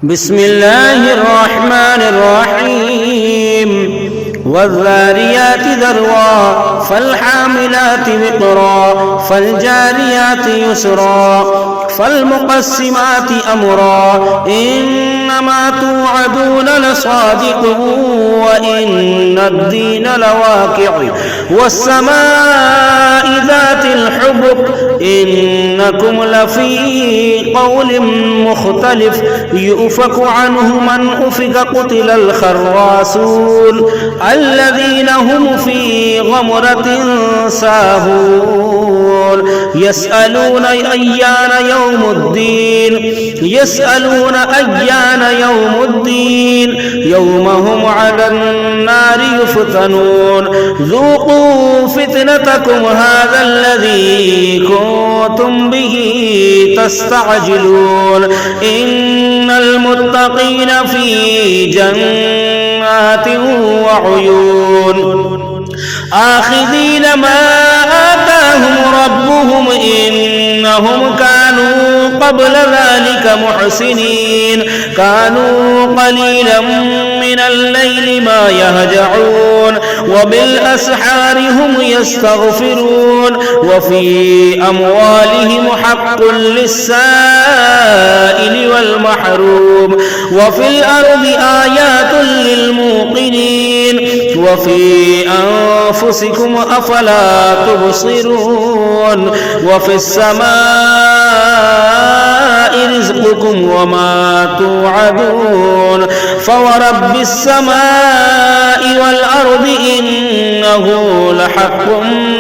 بسم الله الرحمن الرحيم والذاريات ذروا فالحاملات وقرا فالجاريات يسرا فالمقسمات أمرا إنما توعدون لصادق وإن الدين لواقع والسماء ذات الحبك إنكم لفي قول مختلف يؤفك عنه من أفك قتل الخراسون الذين هم في غمرة ساهون يسألون أيان يوم الدين يوم هم على النار يفتنون ذوقوا فتنتكم هذا الذي كنتم به تستعجلون إن المتقين في جنات وعيون آخذين ما آتاهم ربهم إنهم كانوا قبل ذلك محسنين كانوا قليلا من الليل ما يهجعون وبالأسحار هم يستغفرون وفي أموالهم حق للسائل والمحروم وفي الأرض آيات للموقنين وفي أنفسكم أفلا تبصرون وفي السماء رزقكم وما توعدون فورب السماء والأرض إنه لحق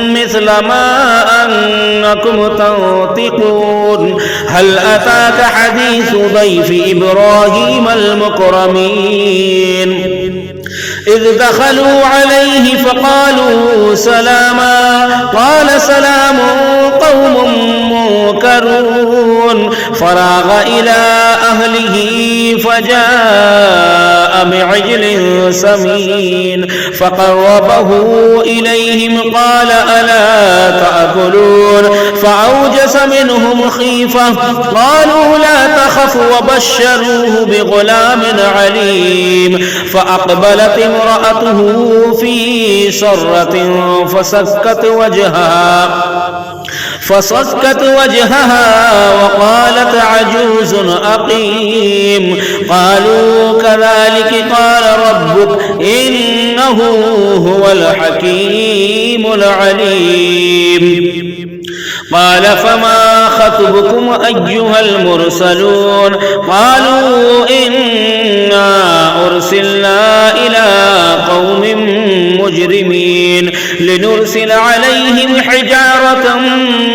مثل ما أنكم تنطقون هل أتاك حديث ضيف إبراهيم المكرمين إذ دخلوا عليه فقالوا سلاما قال سلام قوم منكرون فراغ إلى أهله فجاء بعجل سمين فقربه إليهم قال ألا تأكلون فأوجس منهم خيفة قالوا لا تخف وبشروه بغلام عليم فأقبلت امرأته في صرة فصكت وجهها وقالت عجوز أقيم قالوا كذلك قال ربك إنه هو الحكيم العليم قال فما خطبكم أيها المرسلون قالوا إنا أرسلنا إلى قوم مجرمين لنرسل عليهم حجارة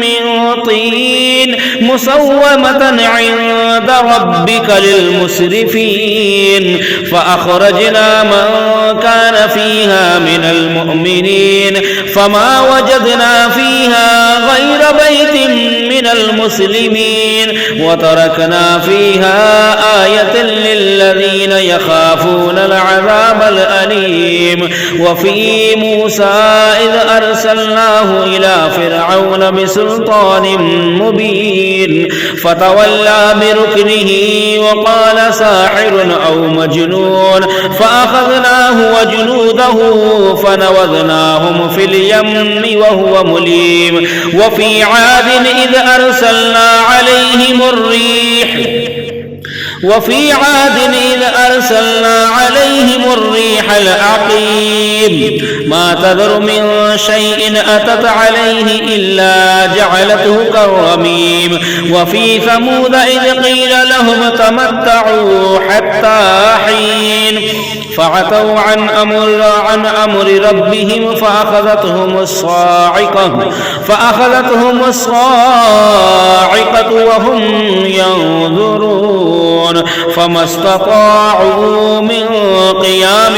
من طين مسومة عند ربك للمسرفين فأخرجنا من كان فيها من المؤمنين فما وجدنا فيها غير بيت من المسلمين وتركنا فيها آية للذين يخافون العذاب الأليم وفي موسى إذ أرسلناه إلى فرعون بسلطان مبين فتولى بركنه وقال ساحر أو مجنون فأخذناه وجنوده فنوذناهم في اليم وهو مليم وفي عاد إذ أرسلنا عليهم الريح العقيم ما تذر من شيء أتت عليه إلا جعلته كالرميم وفي ثمود إذ قيل لهم تمتعوا حتى حين فعتوا عن أمر ربهم فأخذتهم الصاعقة وهم ينظرون فما استطاعوا من قيام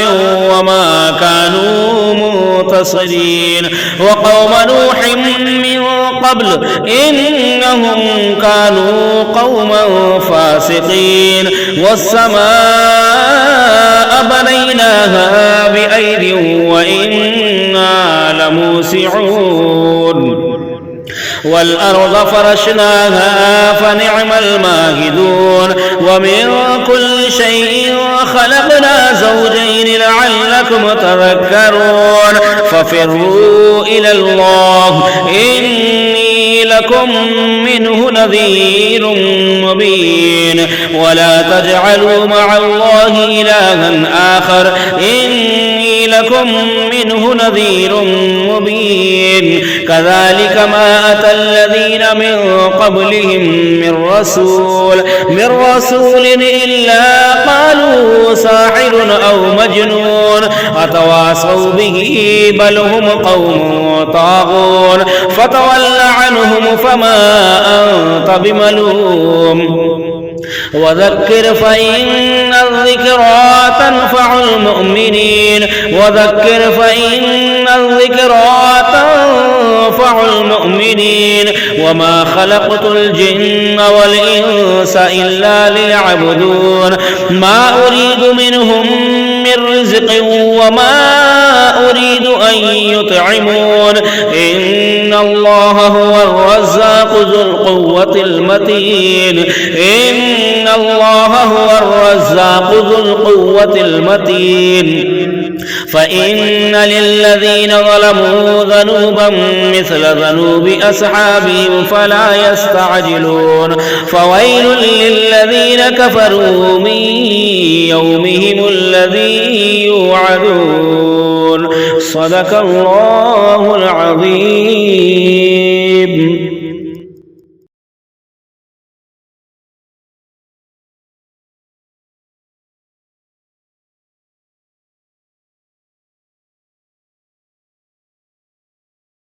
وما كانوا منتصرين وقوم نوح من قبل إنهم كانوا قوما فاسقين والسماء بنيناها بأيد وإنا لموسعون والأرض فرشناها فنعم الماهدون ومن كل شيء خلقنا زوجين لعلكم تذكرون ففروا إلى الله إني لكم منه نذير مبين ولا تجعلوا مع الله إلها آخر إني لكم منه نذير مبين كذلك ما أتى الذين من قبلهم من رسول إلا قالوا ساحر أو مجنون أتواصوا به بل هم قوم طاغون فتول عنهم فما أنت بملوم وذكر فإن الذكرى تنفع المؤمنين وما خلقت الجن والإنس إلا ليعبدون ما أريد منهم من رزق وما أريد أن يطعمون إن الله هو الرزاق ذو القوة المتين فإن للذين ظلموا ذنوبا مثل ذنوب أصحابهم فلا يستعجلون فويل للذين كفروا من يومهم الذي يوعدون صدق الله العظيم.